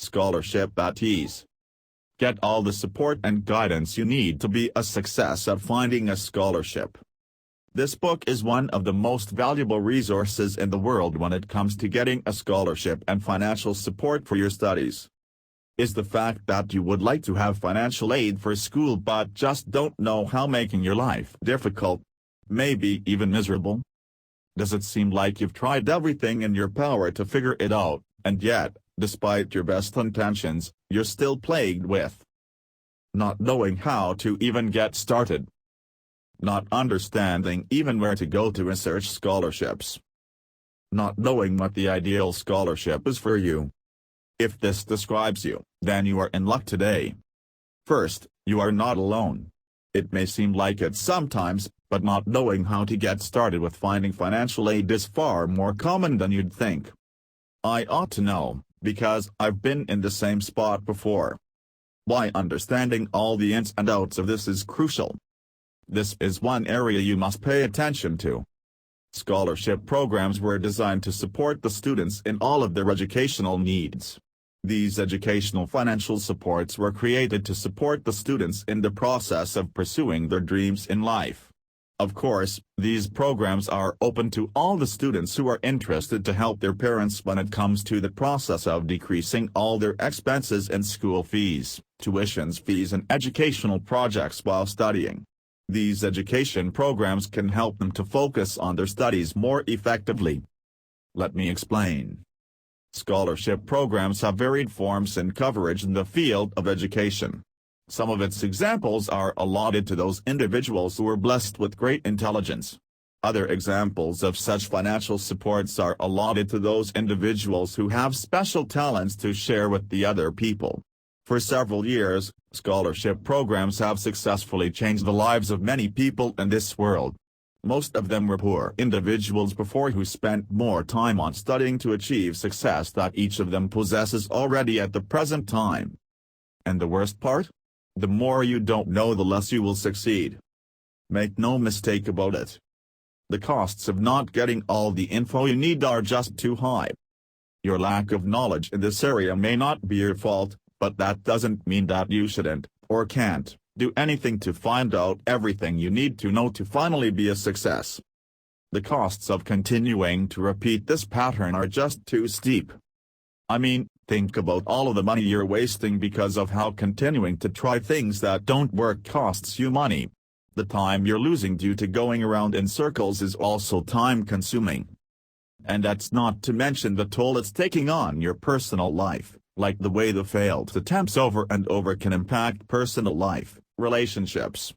Scholarship at Ease. Get all the support and guidance you need to be a success at finding a scholarship. This book is one of the most valuable resources in the world when it comes to getting a scholarship and financial support for your studies. Is the fact that you would like to have financial aid for school but just don't know how, making your life difficult, maybe even miserable? Does it seem like you've tried everything in your power to figure it out, and yet, despite your best intentions, you're still plagued with not knowing how to even get started? Not understanding even where to go to research scholarships? Not knowing what the ideal scholarship is for you? If this describes you, then you are in luck today. First, you are not alone. It may seem like it sometimes, but not knowing how to get started with finding financial aid is far more common than you'd think. I ought to know, because I've been in the same spot before. Why understanding all the ins and outs of this is crucial. This is one area you must pay attention to. Scholarship programs were designed to support the students in all of their educational needs. These educational financial supports were created to support the students in the process of pursuing their dreams in life. Of course, these programs are open to all the students who are interested to help their parents when it comes to the process of decreasing all their expenses and school fees, tuitions fees and educational projects while studying. These education programs can help them to focus on their studies more effectively. Let me explain. Scholarship programs have varied forms and coverage in the field of education. Some of its examples are allotted to those individuals who are blessed with great intelligence. Other examples of such financial supports are allotted to those individuals who have special talents to share with the other people. For several years, scholarship programs have successfully changed the lives of many people in this world. Most of them were poor individuals before who spent more time on studying to achieve success that each of them possesses already at the present time. And the worst part? The more you don't know, the less you will succeed. Make no mistake about it. The costs of not getting all the info you need are just too high. Your lack of knowledge in this area may not be your fault, but that doesn't mean that you shouldn't, or can't, do anything to find out everything you need to know to finally be a success. The costs of continuing to repeat this pattern are just too steep. I mean, think about all of the money you're wasting because of how continuing to try things that don't work costs you money. The time you're losing due to going around in circles is also time-consuming. And that's not to mention the toll it's taking on your personal life, like the way the failed attempts over and over can impact personal life, relationships,